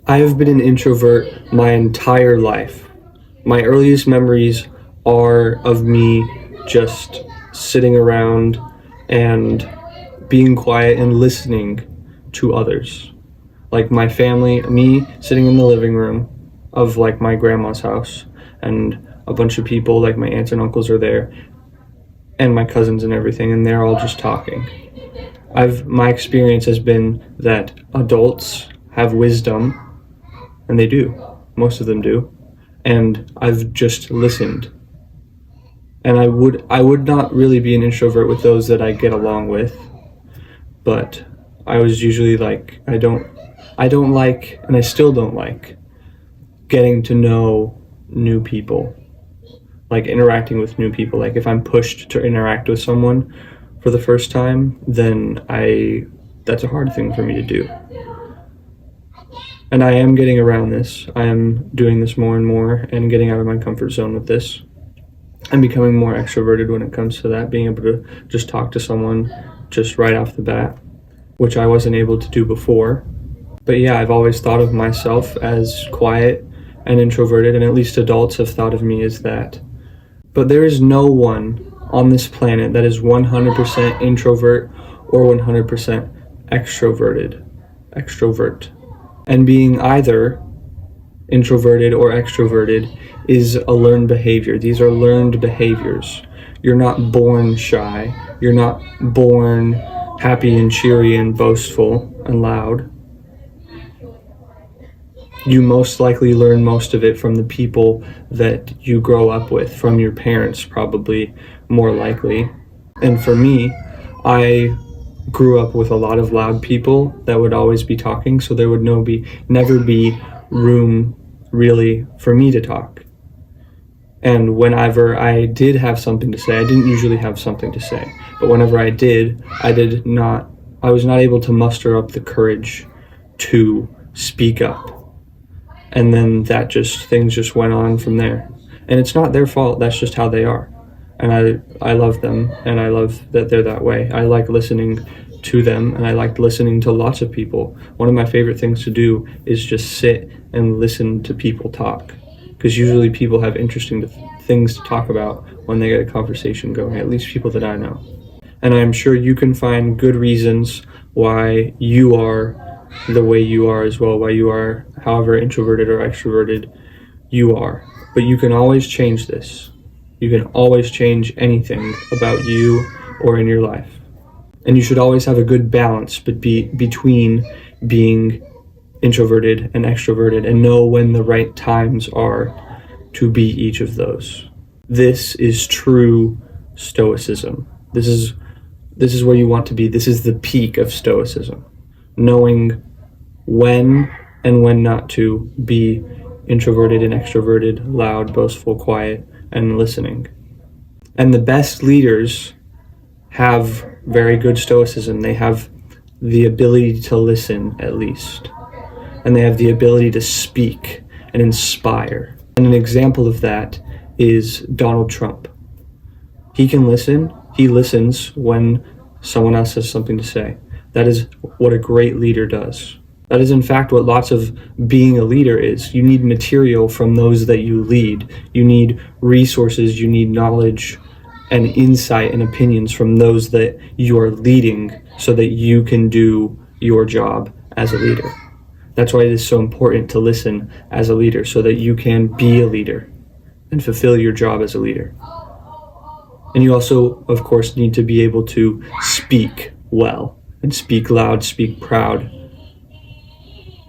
I have been an introvert my entire life. My earliest memories are of me just sitting around and being quiet and listening to others. Like my family, me sitting in the living room of like my grandma's house, and a bunch of people, like my aunts and uncles are there, and my cousins and everything, and they're all just talking. My experience has been that adults have wisdom, and they do. Most of them do. And I've just listened. And I would not really be an introvert with those that I get along with, but I was usually like, I don't like, and I still don't like, getting to know new people, like interacting with new people. Like if I'm pushed to interact with someone for the first time, then that's a hard thing for me to do. And I am getting around this. I am doing this more and more and getting out of my comfort zone with this. I'm becoming more extroverted when it comes to that, being able to just talk to someone just right off the bat, which I wasn't able to do before. But yeah, I've always thought of myself as quiet and introverted, and at least adults have thought of me as that. But there is no one on this planet that is 100% introvert or 100% extrovert. And being either introverted or extroverted is a learned behavior. These are learned behaviors. You're not born shy. You're not born happy and cheery and boastful and loud. You most likely learn most of it from the people that you grow up with, from your parents probably more likely. And for me, I grew up with a lot of loud people that would always be talking, so there would never be room really for me to talk. And whenever I did have something to say, I didn't usually have something to say, but whenever I did, I was not able to muster up the courage to speak up. And then things just went on from there. And it's not their fault, that's just how they are. And I love them, and I love that they're that way. I like listening to them, and I like listening to lots of people. One of my favorite things to do is just sit and listen to people talk, because usually people have interesting things to talk about when they get a conversation going, at least people that I know. And I'm sure you can find good reasons why you are the way you are as well, why you are however introverted or extroverted you are. But you can always change this. You can always change anything about you or in your life. And you should always have a good balance between being introverted and extroverted, and know when the right times are to be each of those. This is true stoicism. This is where you want to be. This is the peak of stoicism. Knowing when and when not to be introverted and extroverted, loud, boastful, quiet, and listening. And the best leaders have very good stoicism. They have the ability to listen, at least. And they have the ability to speak and inspire. And an example of that is Donald Trump. He can listen. He listens when someone else has something to say. That is what a great leader does. That is in fact what lots of being a leader is. You need material from those that you lead. You need resources, you need knowledge and insight and opinions from those that you are leading so that you can do your job as a leader. That's why it is so important to listen as a leader, so that you can be a leader and fulfill your job as a leader. And you also, of course, need to be able to speak well and speak loud, speak proud,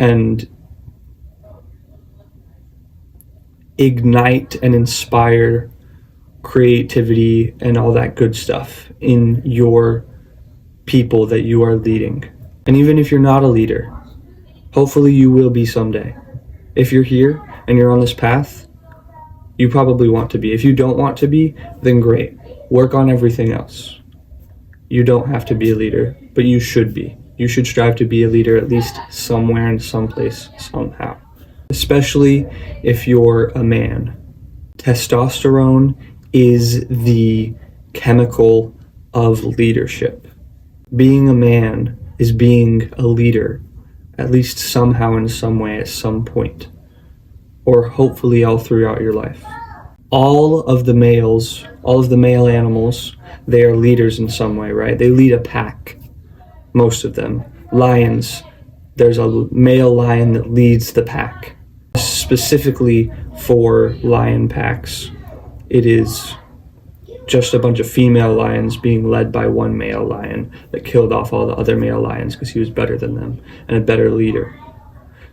and ignite and inspire creativity and all that good stuff in your people that you are leading. And even if you're not a leader, hopefully you will be someday. If you're here and you're on this path, you probably want to be. If you don't want to be, then great. Work on everything else. You don't have to be a leader, but you should be. You should strive to be a leader, at least somewhere and someplace, somehow. Especially if you're a man. Testosterone is the chemical of leadership. Being a man is being a leader at least somehow in some way at some point, or hopefully all throughout your life. All of the male animals, they are leaders in some way, right? They lead a pack, most of them. Lions, there's a male lion that leads the pack. Specifically for lion packs, it is just a bunch of female lions being led by one male lion that killed off all the other male lions because he was better than them and a better leader.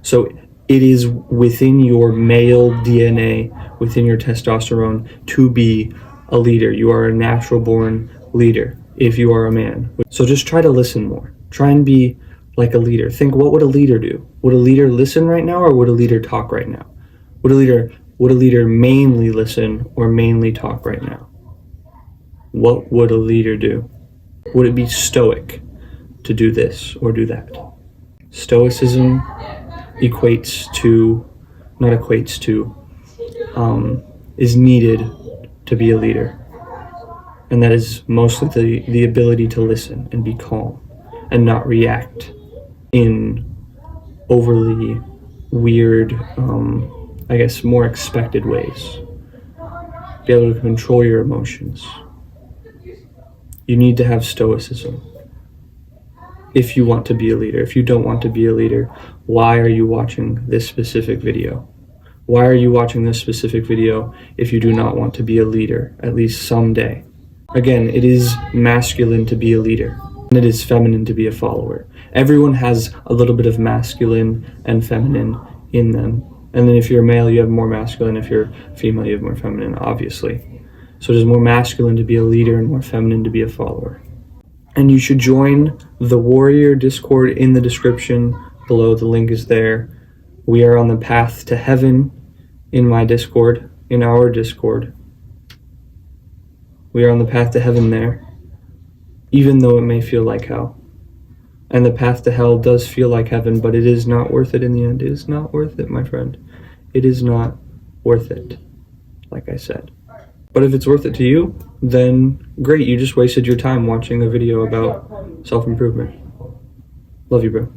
So it is within your male DNA, within your testosterone, to be a leader. You are a natural born leader if you are a man. So just try to listen more. Try and be like a leader. Think, what would a leader do? Would a leader listen right now, or would a leader talk right now? Would a leader mainly listen or mainly talk right now? What would a leader do? Would it be stoic to do this or do that? Stoicism is needed to be a leader. And that is mostly the ability to listen and be calm and not react in overly weird, more expected ways. Be able to control your emotions. You need to have stoicism if you want to be a leader. If you don't want to be a leader, why are you watching this specific video? Why are you watching this specific video if you do not want to be a leader, at least someday? Again, it is masculine to be a leader, and it is feminine to be a follower. Everyone has a little bit of masculine and feminine in them. And then if you're a male, you have more masculine. If you're female, you have more feminine, obviously. So it is more masculine to be a leader and more feminine to be a follower. And you should join the Warrior Discord in the description below. The link is there. We are on the path to heaven in my Discord, in our Discord. We are on the path to heaven there, even though it may feel like hell. And the path to hell does feel like heaven, but it is not worth it in the end. It is not worth it, my friend. It is not worth it, like I said. But if it's worth it to you, then great. You just wasted your time watching a video about self-improvement. Love you, bro.